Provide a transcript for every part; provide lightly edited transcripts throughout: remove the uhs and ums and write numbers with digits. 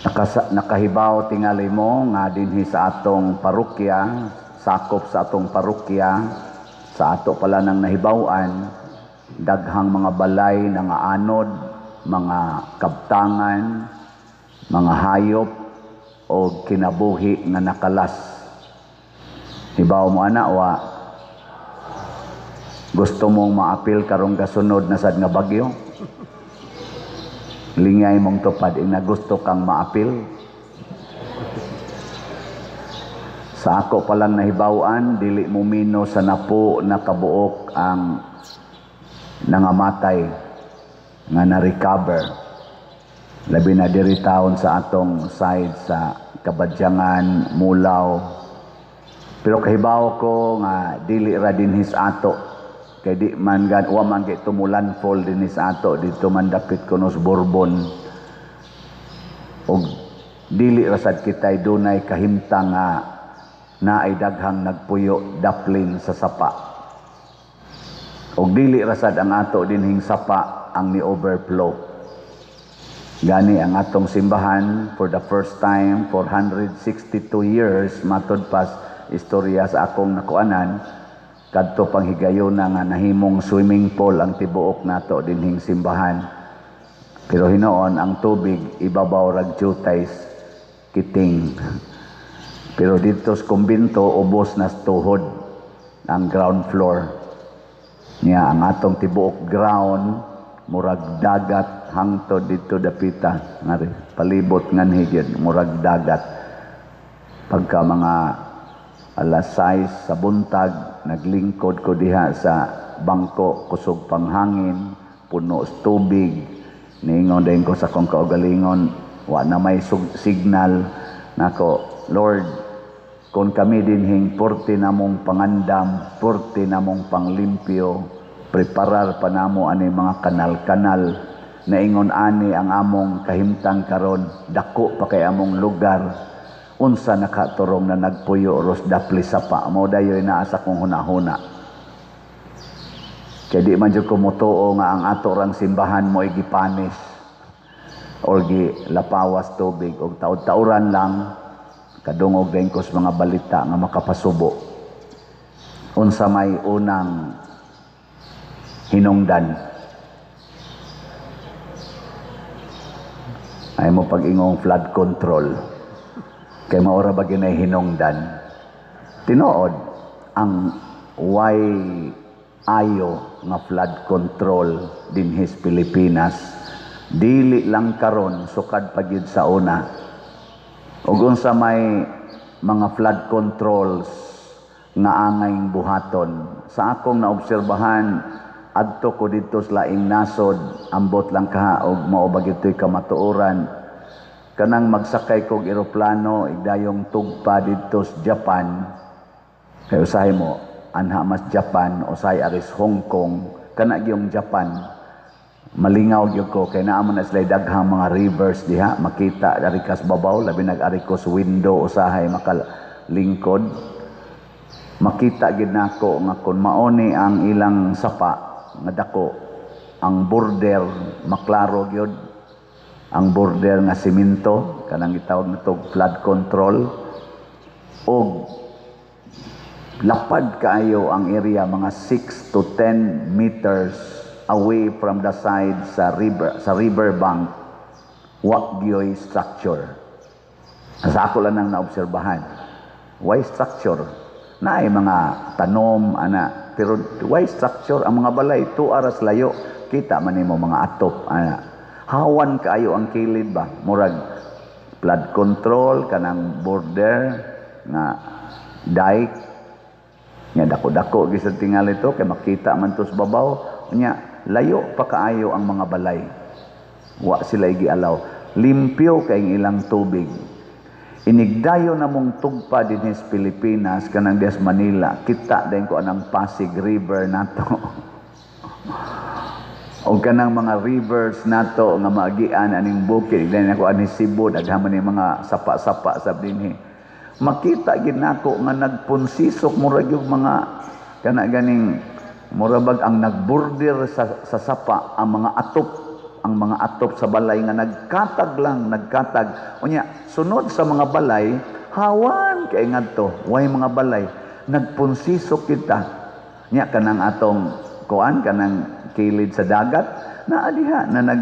Nakahibaw tingali mo nga dinhi sa atong parokya, sakop sa atong parokya, sa ato pala nang nahibawan, daghang mga balay nga anod, mga kabtangan, mga hayop o kinabuhi nga nakalas. Hibaw mo ana wa gusto mong maapil karong kasunod na sad nga bagyo? Lingay mong tupad ina gusto kang maapil. Sa ako palang nahibawan, dili mo mino sa napo na kabuok ang nangamatay nga na-recover. Labi na diri taon sa atong side sa Kabadyangan, Mulaw. Pero kahibaw ko nga dili ra dinhis ato. Kay di man gan wa man kay tumulan fall dinhi sa ato dito man dapit kuno sa Bourbon. Og dili ra sad kitay dunay kahimtang nga naay daghang nagpuyo daplin sa sapa. Og dili ra sad ang ato dinhing sapa ang ni overflow. Gani ang atong simbahan for the first time 462 years matud pas istorya sa akong nakuanan kadto panghigayon na nga nahimong swimming pool ang tibuok nato dinhing simbahan. Pero hinoon ang tubig ibabaw rag jutay kiting. Pero dito sa kumbinto ubos na tuhod ang ground floor. Niya ang atong tibuok ground murag dagat hangtod dito dapita ngari palibot nganhi gyud murag dagat. Pagka mga alas 6 sa buntag naglingkod ko diha sa bangko kusog panghangin puno sa tubig niingon din ko sa kong kaugalingon wa na may signal nako Lord kung kami dinhing porte namong pangandam porte namong panglimpyo preparar pa namo ani mga kanal-kanal na ingon ani ang among kahimtang karon dako pa kay among lugar unsa nakaturong na nagpuyo ros dapli sapa mao dayoy naa sa kong hunahuna. Kay di man jud ko motuo nga ang ato rang simbahan mo gipanis or gilapawas tubig og taud-tauran lang kadungog din ko sa mga balita nga makapasubo unsa may unang hinungdan ay mo pag-ingong flood control. Kay maura ba ginay hinungdan tinuod ang way ayo nga flood control dinhis Pilipinas dili lang karon sukad pa gyud sa una ug unsa may mga flood controls nga angay buhaton sa akong naobserbahan adto ko dito sa laing nasod ambot lang kaha og mao ba gyud kamatuoran kanang magsakay kog eroplano igdayong tugpa dito sa Japan kay usahay mo anha mas Japan usahay aris Hong Kong kana gyung Japan malingaw gyud ko kay naa man sila daghang mga rivers diha makita dari kas babaw labi nag-ari ko sa window usahay makalingkod makita gid nako nga kun maoni ang ilang sapa nga dako ang border maklaro gyud ang border nga simento kanang gitawag natog flood control og lapad kaayo ang area mga 6 to 10 meters away from the side sa river bank wa gyoy structure sa ako lang nang naobserbahan why structure naay mga tanom ana pero why structure ang mga balay 2 aras layo kita man nimo mga atop ana hawan kaayo ang kilid ba murag flood control kanang border nga dike nya dako-dako gisad tingali to kay makita man to sa babaw nya layo pa kaayo ang mga balay wa sila gialaw limpyo kay ilang tubig inigdayo na mong tugpa dinhi sa Pilipinas kanang dias Manila kita din ko anang Pasig River nato o kanang mga rivers nato nga maagian aning bukid dahil ako ani Cebu daghan man ni mga sapa-sapa sa dinhi makita gid nako nga nagpunsisok murag yung mga kana ganing murabag ang nagborder sa sapa ang mga atop ang mga atop sa balay nga nagkatag lang, nagkatag. Unya, sunod sa mga balay, hawan kay ngadto, way mga balay, nagpunsisok kita. Nya kanang atong kuan, kanang kilid sa dagat, na adiha na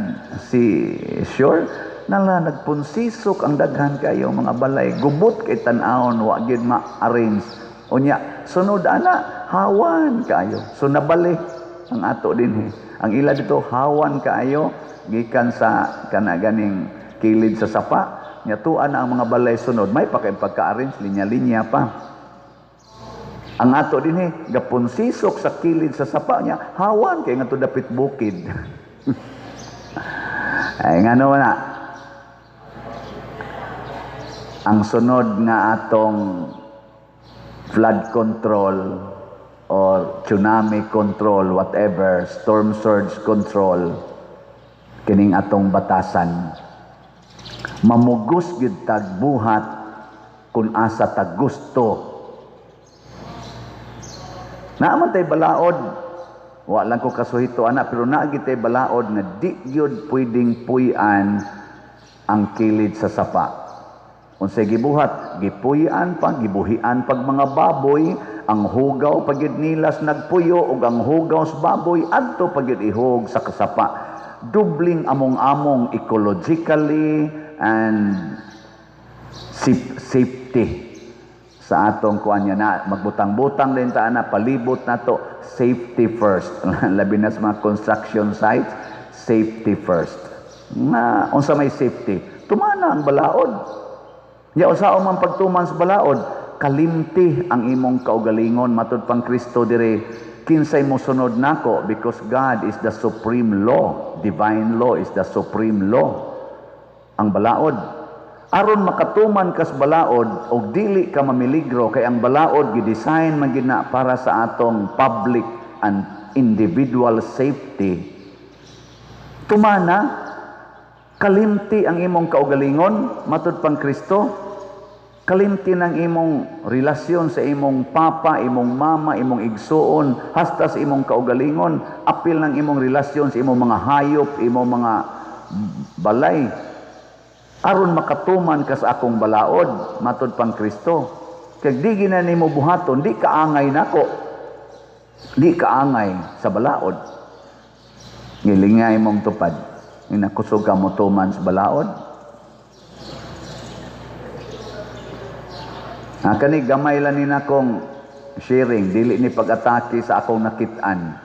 si sure nala nagpunsisok ang daghan kayo mga balay, gubot kay tan-awon wa gid ma-arrange. Unya, sunod ana, hawan kayo. So nabalik ang ato dinhi. Ang ila dito hawan kaayo gikan sa kana ganing kilid sa sapa. Nya tuan ang mga balay sunod, may pagka-arrange linya-linya pa. Ang ato dinhi gapunsisok sa kilid sa sapa niya, hawan kay ngadto dapit bukid. Ay ngano na. Ang sunod nga atong flood control or tsunami control, whatever, storm surge control, kining atong batasan. Mamugos gid tag buhat kung asa tag gusto. Naaman tay balaod, wa lang ko kasuhito ana, pero naagi tay balaod nga di gyud pwedeng puy-an ang kilid sa sapa. Unsay gibuhat, gipuy-an pa, gibuhian pag mga baboy, ang hugaw pagid nilas nagpuyo ug ang hugaw sa baboy adto pagid ihog sa kasapa. Dubling among-among ecologically and safety sa atong kuan niya na magbutang-butang din ta na palibot nato, safety first. Labi na sa mga construction sites, safety first. Na unsa may safety, tumana ang balaod. Ya usa man pagtuman sa balaod, kalimti ang imong kaugalingon matud pang Kristo dire, kinsay mo sunod nako, because God is the supreme law, divine law is the supreme law. Ang balaod aron makatuman kas balaod og dili ka mamiligro, kay ang balaod gidesign man gid na para sa atong public and individual safety. Tumana kalimti ang imong kaugalingon matud pang Kristo. Kalimti ng imong relasyon sa imong papa, imong mama, imong igsuon, hasta sa imong kaugalingon, apil ng imong relasyon sa imong mga hayop, imong mga balay. Aron makatuman ka sa akong balaod, matud pang Kristo. Kag di gina nimo buhaton, di kaangay nako. Di kaangay sa balaod. Ngilingay mong tupad. Inakusog ka mo tuman sa balaod. Kani gamay lang ni nakong sharing, dili ni pag-atake sa akong nakit-an.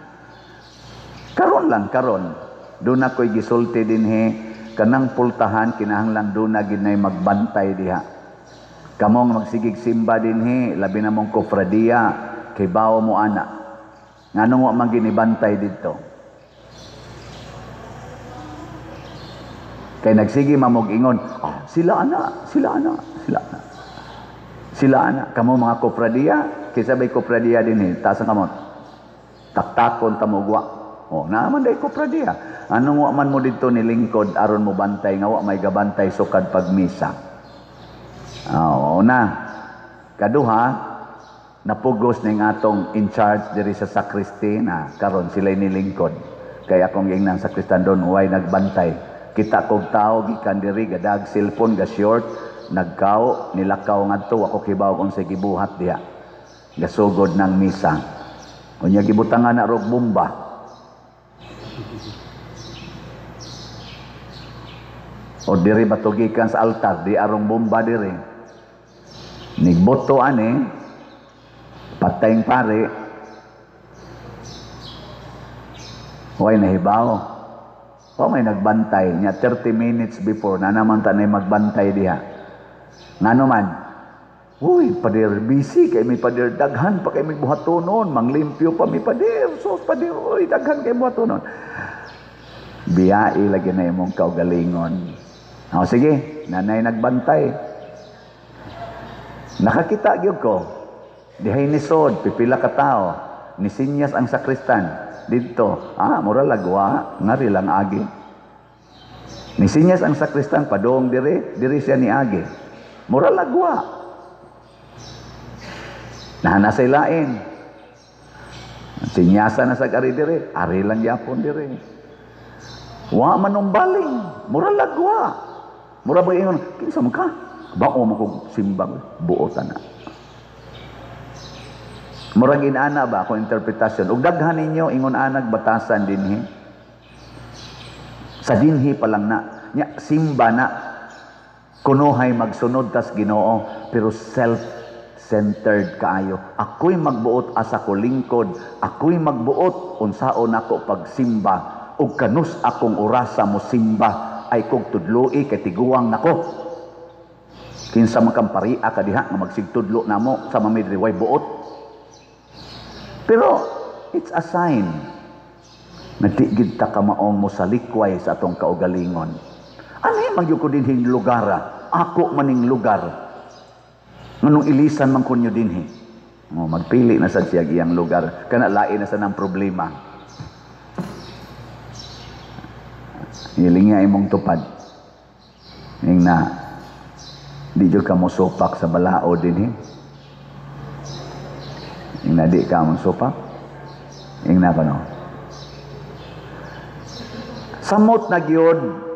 Karon lang, karon. Doon ako'y gisulti dinhi, kanang pultahan, kinahanglan doon na ginay magbantay diha. Kamong magsigig simba dinhi, labi na mong kofradia, kay bawo mo ana. Nganong wa man ginibantay dito. Kay nagsigi mamog-ingon, sila ana, sila ana, sila ana. Sila ana, kamo mga kofradia, kisabay kofradia din taas ang kamot. Taktakon tamugwa. Naaman day kofradia. Anong wa man mo dito nilingkod aron mo bantay nga wa may gabantay sukad pagmisa. Na. Kaduha, napugos ning atong in charge diri sa sacristy na karon sila nilingkod. Kaya akong ingnan sakristan doon way nagbantay. Kita kog tao gikan diri gadag cellphone ga short. Nagkaw, nilakaw ngadto, ako kibaw kung sa gibuhat diha. Gasugod ng misa. Kunya gibutangan na rog bomba. O diri batugikan sa altar, di arong bomba diri. Nigboto ani, patayng pare, way nahibaw. May nagbantay niya 30 minutes before, na naman tanay magbantay diha. Nga naman, uy, padir, busy, kay may padir, daghan pa kay may buhatonon, manglimpyo pa may padir, so padir, uy, daghan kay buhatonon. Biyai lagi na imong kaugalingon. Sige, nanay nagbantay. Nakakita gyud ko, dihay ni Sod, pipila ka tao, ni Sinyas ang sakristan, dito, mura lagwa, ngari lang agi. Ni Sinyas ang sakristan, padong diri siya ni agi. Mura lagwa. Nahanasay lain. Sinyasa na sa ari dire, ari lang yapon dire. Wa manong baling, mura lagwa. Mura ba ingon, kinsa man ka? Bao mo kog simbang buotan na. Murag inana ba kung interpretasyon. Ug daghan ninyo ingon anag batasan dinhi. Sa dinhi pa lang na, nya simba na kunuhay magsunod tas Ginoo pero self-centered kaayo. Ako'y magbuot asa ko lingkod, ako'y magbuot unsaon ako pagsimba ug kanus akong orasa mo simba ay kog tudloi kay tiguang nako. Kinsa man kang paria ka diha nga magsigtudlo namo sa mamidri way buot. Pero it's a sign na di gid ta ka maong mo sa likway sa atong kaugalingon. Ano magyud ko dinhing lugara? Ako maning lugar. Nganong ilisan man kunyo dinhi? Magpili na sad siya iyang lugar. Kana lain na sa nang problema. Hiling nga imong tupad. Ing na di jud ka mo sopak sa balao dinhi. Ing na di ka mo sopak. Ing na kano. Samot na gyud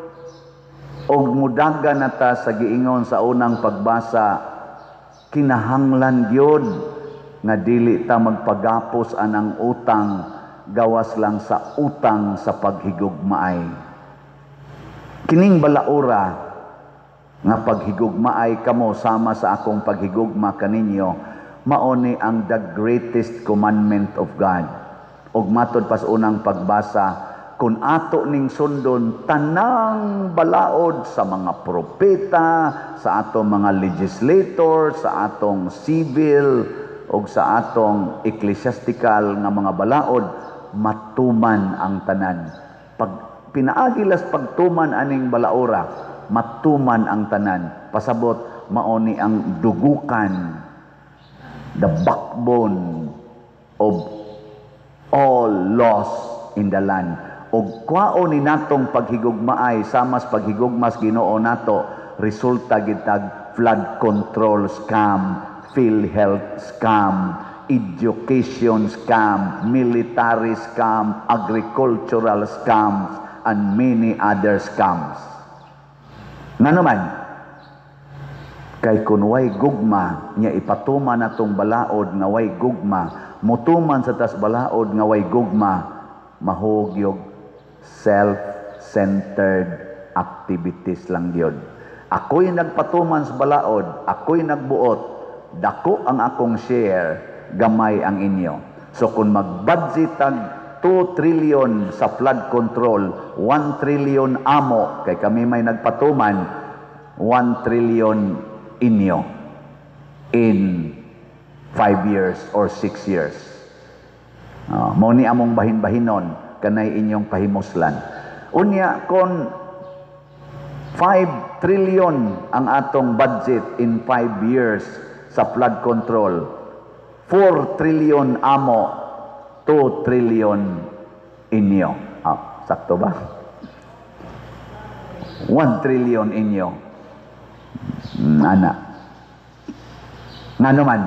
og mudaga na ta sa giingon sa unang pagbasa, kinahanglan gyud nga dili ta magpagapos anang utang gawas lang sa utang sa paghigugmaay. Kining balaura nga paghigugmaay kamo sama sa akong paghigugma kaninyo, mao ni ang the greatest commandment of God. Ug matod pas unang pagbasa, kung ato ning sundon tanang balaod sa mga propeta, sa atong mga legislator, sa atong civil o sa atong ecclesiastical nga mga balaod, matuman ang tanan. Pag pinaagilas pagtuman aning balaora, matuman ang tanan. Pasabot mao ni ang dugukan, the backbone of all laws in the land. Og kwaon ni natong paghigugmaay samas paghigugmas Ginoo nato, resulta gitag flood control scam, PhilHealth scam, education scam, military scam, agricultural scams, and many other scams. Nga naman, kay kun way gugma, nya ipatuman natong balaod nga way gugma, mutuman sa tas balaod nga way gugma, mahugyog self-centered activities lang yun. Ako'y nagpatuman sa balaod, ako'y nagbuot, dako ang akong share, gamay ang inyo. So kung mag-budget tag 2 trillion sa flood control, 1 trillion amo, kay kami may nagpatuman, 1 trillion inyo in 5 years or 6 years. Mao ni among bahin-bahinon kanay inyong pahimuslan. Unya kon 5 trillion ang atong budget in 5 years sa flood control, 4 trillion amo, 2 trillion inyo. Sakto ba? 1 trillion inyo. Ana. Nga naman,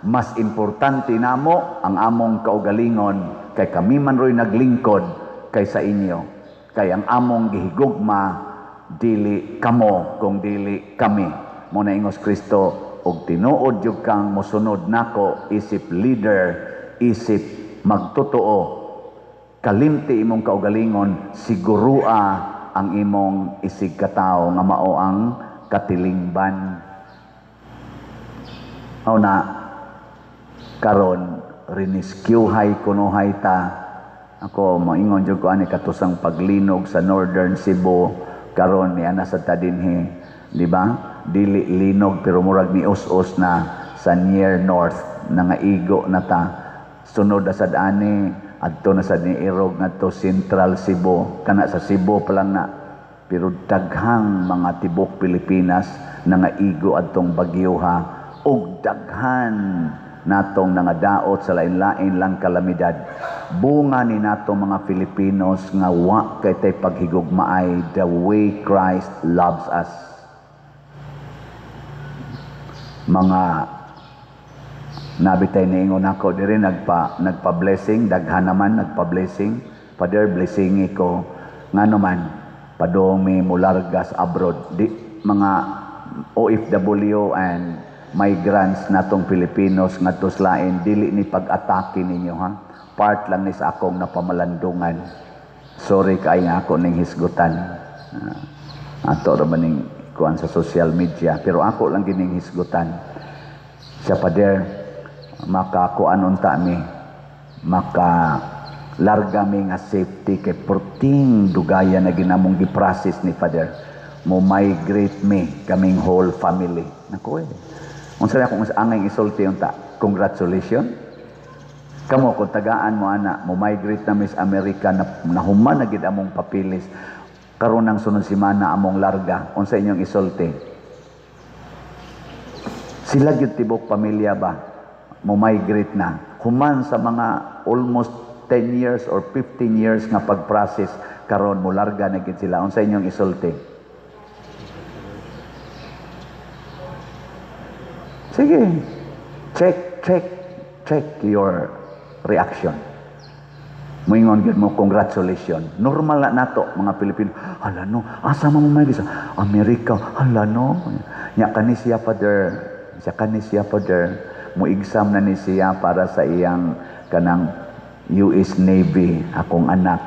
mas importante namo ang among kaugalingon kay kami man ro'y naglingkod kaysa inyo. Kay ang among gihigugma, dili kamo kung dili kami. Muna ingos Kristo, og tinuod yung kang musunod nako, isip leader, isip magtotoo. Kalimti imong kaugalingon, sigurua ang imong isig katao nga mao ang katilingban. O na, karon riniskiyuhay kunuhay ta. Ako moingon jud ko ani katusang paglinog sa Northern Cebu karon ni ana sa tadinhi, di ba? Dili linog pero murag ni us-us na sa near north nangaigo na ta. Sunod na sad ani adto na sad ni irog ngadto Central Cebu, kana sa Cebu pa lang na. Pero daghang mga tibok Pilipinas nangaigo adtong bagyo ha, ug daghan natong nangadaot sa lain-lain lang kalamidad. Bunga ni natong mga Filipinos nga wa kay tay paghigugmaay the way Christ loves us. Mga nabitay na ingon ako diri nagpa-blessing, daghan naman nagpa-blessing. Father, blessingi ko nga naman padong may mulargas abroad di mga OFW and migrants natong Pilipinos ngadto sa lain dili ni pag-atake ninyo ha, part lang ni sa akong napamalandungan. Sorry kay nga ako ning hisgutan ato ra maning kuan sa social media, pero ako lang gining hisgutan sa pader makakuan unta mi maka larga mi nga safety kay porting dugaya na ginamong giprocess ni Father mo migrate me kaming whole family nako unsa na akong angay isulti unta, congratulations kamo kung tagaan mo ana mo migrate na Miss America na human na gid among papilis karon ng sunod semana among larga, unsa inyong isulti? Sila gyud tibok pamilya ba mo migrate na human sa mga almost 10 years or 15 years nga pag-process karon mo larga na gid sila, unsa inyong isulti? Sige, check your reaction. Moingon gyud mo congratulations. Normal na nato mga Pilipino. Hala no, asa man mo may sa Amerika. Hala no. Nya kani siya father, mo exam na ni siya para sa iyang kanang US Navy akong anak.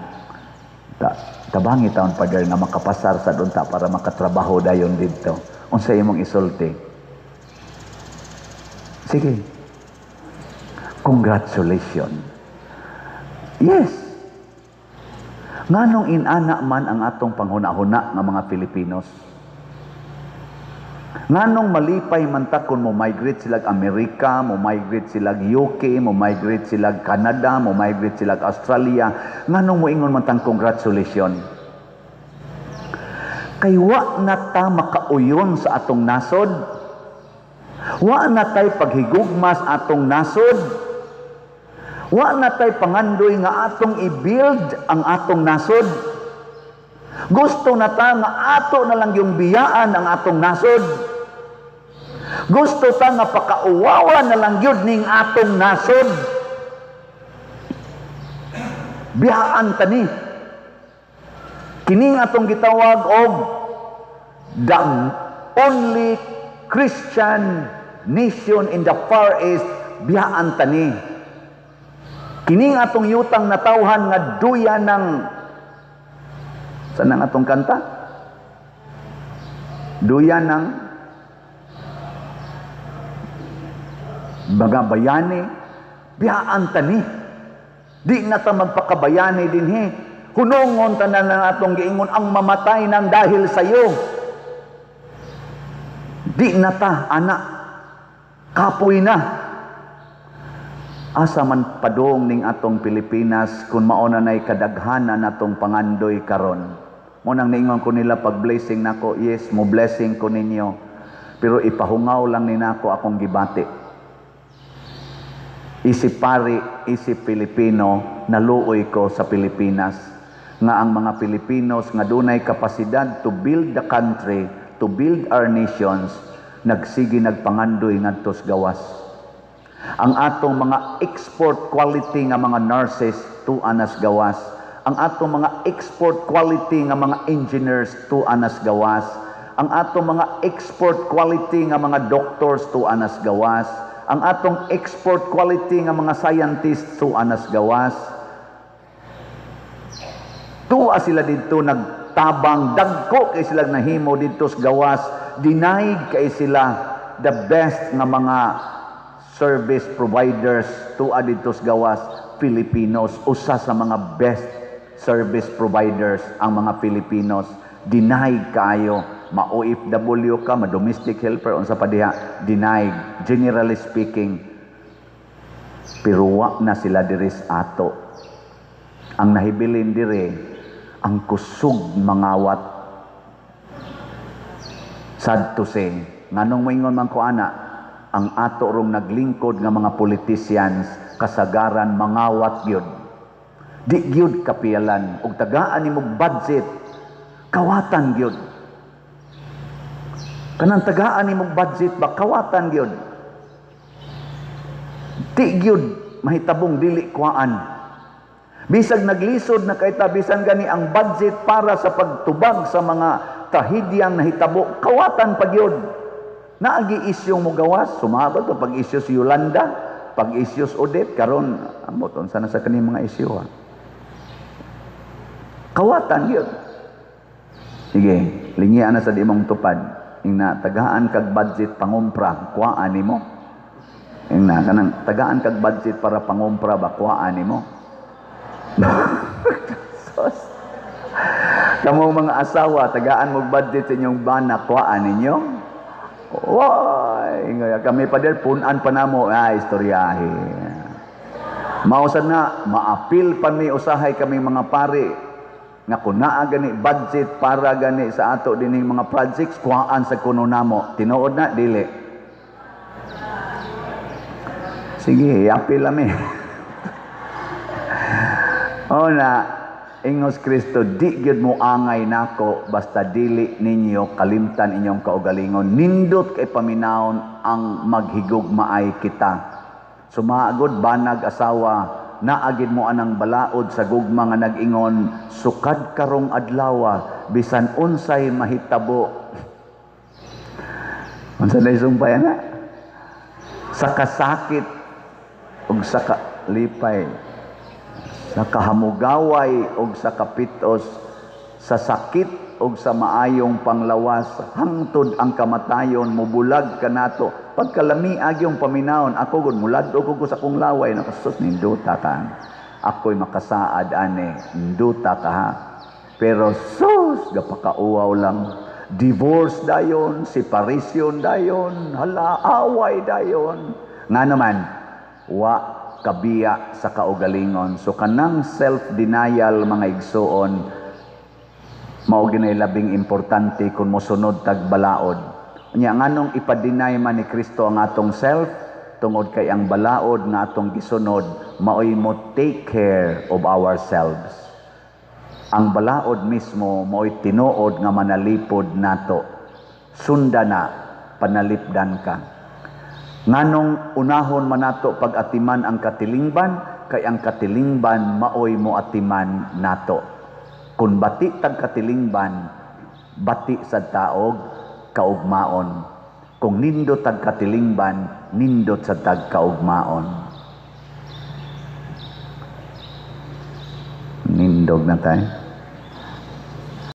Tabangi taon father nga makapasar sa dunta para makatrabaho dayon didto. Unsa imong isulti? Sige. Congratulations. Yes. Nganong inana man ang atong panghuna-huna nga mga Filipinos? Nganong malipay man ta kung mo migrate sila Amerika, mo migrate sila UK, mo migrate sila Canada, mo migrate sila Australia, nganong mo ingon man tang congratulations? Kay wa na ta makauyon sa atong nasod. Wa na tay paghigugma sa atong nasod. Wa na tay pangandoy nga atong i-build ang atong nasod. Gusto na ta nga ato na lang yung biyaan ang atong nasod. Gusto ta nga pakauwawa na lang yun ning atong nasod. Biyaan ta ni. Kining atong gitawag og the only Christian nation in the Far East, biyaan ta ni. Kining atong yutang natawhan nga duya ng saan ang atong kanta? Duya ng mga bayani, biyaan ta ni. Di na ta magpakabayani din he. Hunongon ta na ng atong giingon ang mamatay nang dahil sa iyo. Di na ta, anak, kapoy na. Asa man padong ning atong Pilipinas kung mauna na'y kadaghanan natong pangandoy karon. Munang niingon ko nila pag blessing nako, yes, mo blessing ko ninyo. Pero ipahungaw lang ni nako akong gibati. Isip pari, isip Pilipino, naluoy ko sa Pilipinas. Nga ang mga Pilipinos nga dunay kapasidad to build the country, to build our nations, nagsigi nagpangandoy ngadto sa gawas. Ang atong mga export quality nga mga nurses tuan nas gawas. Ang atong mga export quality nga mga engineers tuan nas gawas. Ang atong mga export quality nga mga doctors tuan nas gawas. Ang atong export quality nga mga scientists tuan nas gawas. Tuwa sila dito nagtabang, dagko kay sila nahimo dito sa gawas. Denied kay sila the best nga mga service providers tuwa dito sa gawas, Filipinos. Usa sa mga best service providers ang mga Filipinos. Denied kayo. Ma-OFW ka, ma-domestic helper, unsa pa diha, denied. Generally speaking, pero wa na sila diri sa ato. Ang nahibilin diri, ang kusog mangawat. Sad to say, nganong moingon man ko ana, ang ato rong naglingkod nga mga politicians kasagaran mangawat gyud. Di gyud kapiyalan ug tagaan nimo budget kawatan gyud. Kanang tagaan nimo budget ba kawatan gyud. Di gyud mahitabong dili kuan. Bisag naglisod na kay bisan gani ang budget para sa pagtubag sa mga trahedyang nahitabo, kawatan pagyod. Naagi isyong mo gawas, sumabot o pag-isyo si Yolanda, pag-isyo si Odette, karon amot unsa na sa kani mga isyo ha. Kawatan yun. Sige, lingian na sa di mong tupad. Ing tagaan kag budget pangumpra, kuhaan nimo. Ing kanang tagaan kag budget para pangumpra ba kuhaan nimo. Kamu mga asawa, tagaan mo budget sa inyong bana, kuhaan ninyo. Why? Kami pa din, punan pa na mo, istoryahe. Mausad na, maapil pa mi usahay kami mga pari, nga kung naa gani budget para gani sa ato dining mga projects, kuhaan sa kuno namo. Tinuod na, dili. Sige, apil lami. O na, ingos Kristo, di gyud mo angay nako basta dili ninyo kalimtan inyong kaugalingon. Nindot kay paminawon ang maghigugmaay kita. Sumaagod banag asawa, naagid mo anang balaod sa gugma nga nag-ingon, sukad karong adlawa, bisan unsay mahitabo. Unsa na isumpay na? Sa kasakit ug sa kalipay, sa kahamugaway ug sa kapitos, sa sakit ug sa maayong panglawas, hangtod ang kamatayon, mubulag ka nato. Pagkalamiag yung paminawon, ako gud mulad-o ko sa kong laway, nakasus ninduta ka. Ako'y makasaad ane, ninduta ka ha. Pero sus, gapakauaw lang. Divorce dayon, separation dayon, hala, away dayon. Nga naman, wa kabiya sa kaugalingon. So kanang self-denial mga igsoon, mao ginay labing importante kung mosunod tag balaod. Nya nganong ipadinay man ni Kristo ang atong self tungod kay ang balaod nga atong gisunod maoy mo take care of ourselves. Ang balaod mismo maoy tinuod nga manalipod nato. Sunda na, panalipdan ka. Nganong unahon man nato pag-atiman ang katilingban, kay ang katilingban maoy mo atiman nato. Kung bati tag katilingban, bati sa taog, kaugmaon. Kung nindot tag katilingban, nindot sa tag kaugmaon. Nindog na tayo.